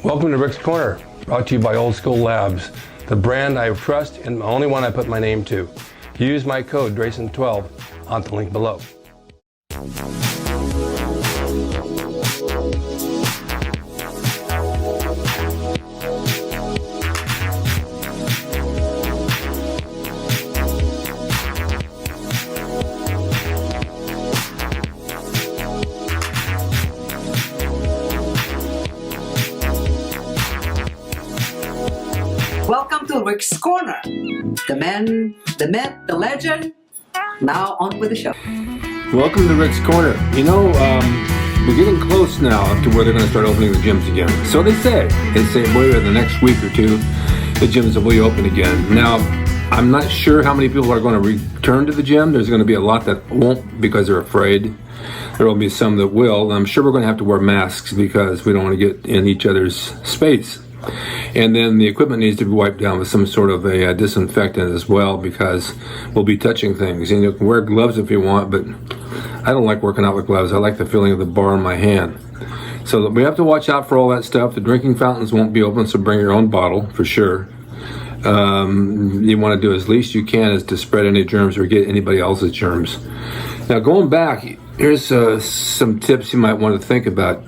Welcome to Rick's Corner, brought to you by Old School Labs, the brand I trust and the only one I put my name to. Use my code DRAYSON12 on the link below. Welcome to Rick's Corner. The man, the myth, the legend. Now on with the show. Welcome to Rick's Corner. You know, we're getting close now up to where they're going to start opening the gyms again. So they say, boy, in the next week or two, the gyms will be open again. Now, I'm not sure how many people are going to return to the gym. There's going to be a lot that won't because they're afraid. There will be some that will. I'm sure we're going to have to wear masks because we don't want to get in each other's space. And then the equipment needs to be wiped down with some sort of a disinfectant as well, because we'll be touching things. And you can wear gloves if you want, but I don't like working out with gloves. I like the feeling of the bar in my hand. So we have to watch out for all that stuff. The drinking fountains won't be open, so bring your own bottle for sure. You want to do as least you can is to spread any germs or get anybody else's germs. Now going back, here's some tips you might want to think about.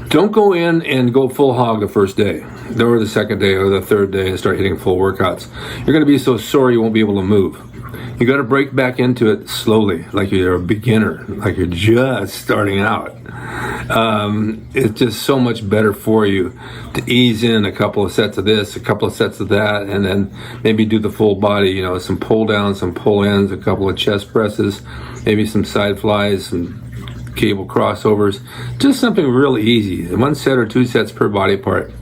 Don't go in and go full hog the first day, or the second day, or the third day, and start hitting full workouts. You're going to be so sore you won't be able to move. You got to break back into it slowly, like you're a beginner, like you're just starting out. It's just so much better for you to ease in a couple of sets of this, a couple of sets of that, and then maybe do the full body, you know, some pull downs, some pull ins, a couple of chest presses, maybe some side flies, some cable crossovers, just something real easy. 1 set or 2 sets per body part.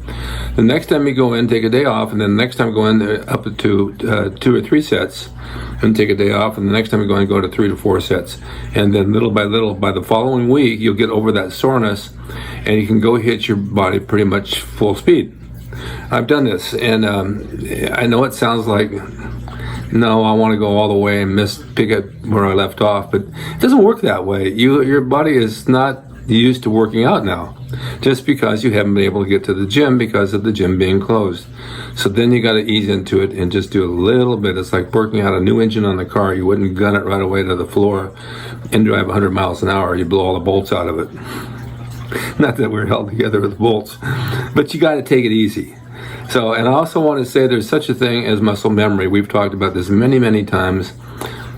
The next time you go in, take a day off, and then the next time go in up to 2 or 3 sets, and take a day off, and the next time you go to 3 to 4 sets. And then little by little, by the following week, you'll get over that soreness, and you can go hit your body pretty much full speed. I've done this, and I know it sounds like, no, I want to go all the way and pick up where I left off, but it doesn't work that way. Your body is not used to working out now, just because you haven't been able to get to the gym because of the gym being closed. So then you got to ease into it and just do a little bit. It's like working out a new engine on the car. You wouldn't gun it right away to the floor and drive 100 miles an hour. You blow all the bolts out of it. Not that we're held together with bolts, but you got to take it easy. So, and I also want to say there's such a thing as muscle memory. We've talked about this many, many times.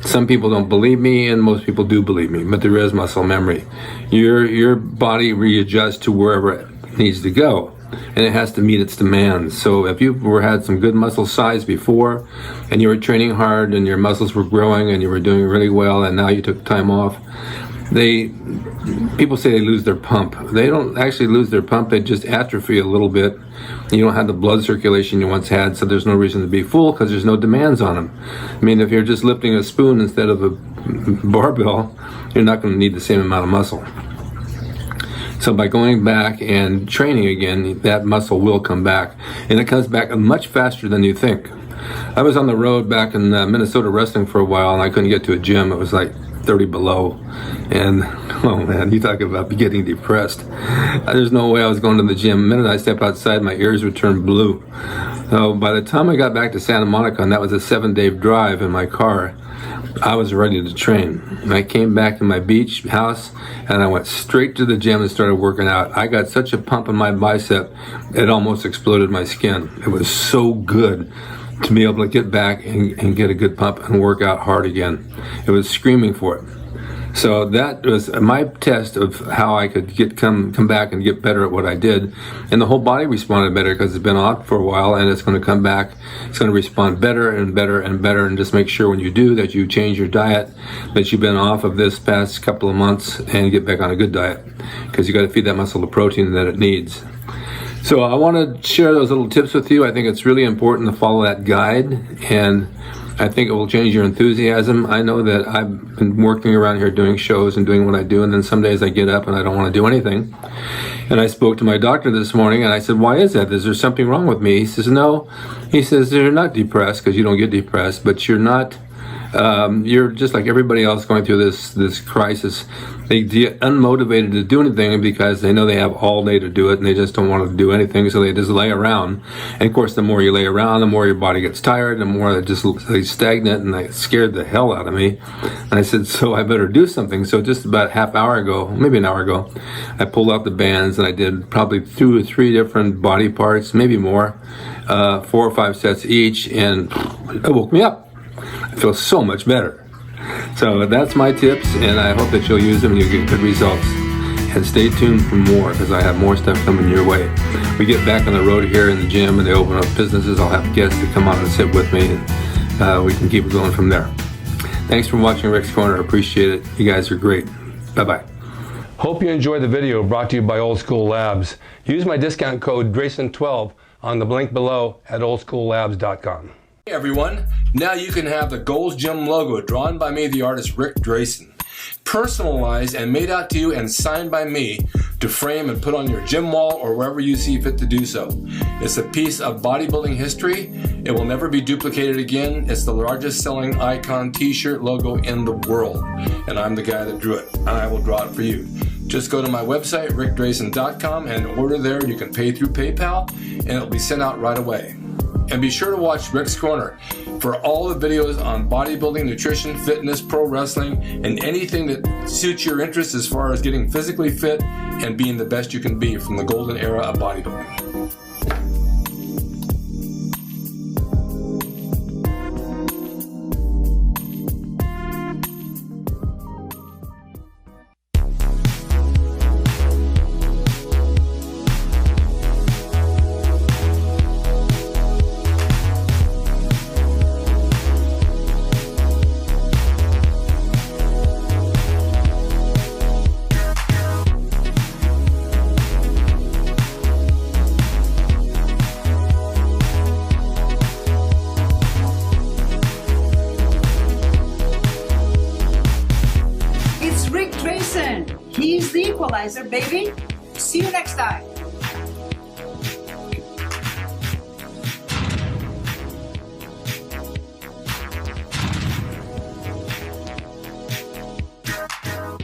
Some people don't believe me, and most people do believe me, but there is muscle memory. Your body readjusts to wherever it needs to go, and it has to meet its demands. So if you've had some good muscle size before, and you were training hard, and your muscles were growing, and you were doing really well, and now you took time off, people say they lose their pump. They don't actually lose their pump, they just atrophy a little bit. You don't have the blood circulation you once had, so there's no reason to be full because there's no demands on them. I mean, if you're just lifting a spoon instead of a barbell, you're not going to need the same amount of muscle. So by going back and training again, that muscle will come back, and it comes back much faster than you think. I was on the road back in Minnesota wrestling for a while, and I couldn't get to a gym. It was like 30 below, and oh man, you talk about getting depressed. There's no way I was going to the gym. The minute I step outside, my ears would turn blue. So by the time I got back to Santa Monica, and that was a 7-day drive in my car, I was ready to train. And I came back to my beach house, and I went straight to the gym and started working out. I got such a pump in my bicep, it almost exploded my skin. It was so good to be able to get back and get a good pump and work out hard again. It was screaming for it. So that was my test of how I could come back and get better at what I did. And the whole body responded better because it's been off for a while, and it's going to come back. It's going to respond better and better and better. And just make sure when you do that you change your diet, that you've been off of this past couple of months and get back on a good diet, because you got to feed that muscle the protein that it needs. So I want to share those little tips with you. I think it's really important to follow that guide, and I think it will change your enthusiasm. I know that I've been working around here doing shows and doing what I do, and then some days I get up and I don't want to do anything. And I spoke to my doctor this morning, and I said, why is that? Is there something wrong with me? He says, no. He says, you're not depressed, because you don't get depressed, but you're not you're just like everybody else going through this crisis. They get unmotivated to do anything because they know they have all day to do it, and they just don't want to do anything, so they just lay around. And of course, the more you lay around, the more your body gets tired, the more it just looks like stagnant, and that scared the hell out of me. And I said, so I better do something. So just about a half hour ago, maybe an hour ago, I pulled out the bands and I did probably 2 or 3 different body parts, maybe more, 4 or 5 sets each, and it woke me up. I feel so much better. So that's my tips, and I hope that you'll use them and you'll get good results. And stay tuned for more, because I have more stuff coming your way. We get back on the road here in the gym and they open up businesses. I'll have guests to come on and sit with me, and we can keep it going from there. Thanks for watching Rick's Corner. I appreciate it. You guys are great. Bye-bye. Hope you enjoyed the video brought to you by Old School Labs. Use my discount code DRAYSON12 on the link below at oldschoollabs.com. Hey everyone, now you can have the Gold's Gym logo drawn by me, the artist Rick Drayson, personalized and made out to you and signed by me to frame and put on your gym wall or wherever you see fit to do so. It's a piece of bodybuilding history. It will never be duplicated again. It's the largest selling icon t-shirt logo in the world, and I'm the guy that drew it, and I will draw it for you. Just go to my website, rickdrayson.com, and order there. You can pay through PayPal, and it'll be sent out right away. And be sure to watch Rick's Corner for all the videos on bodybuilding, nutrition, fitness, pro wrestling, and anything that suits your interest as far as getting physically fit and being the best you can be from the golden era of bodybuilding. He's the equalizer, baby. See you next time.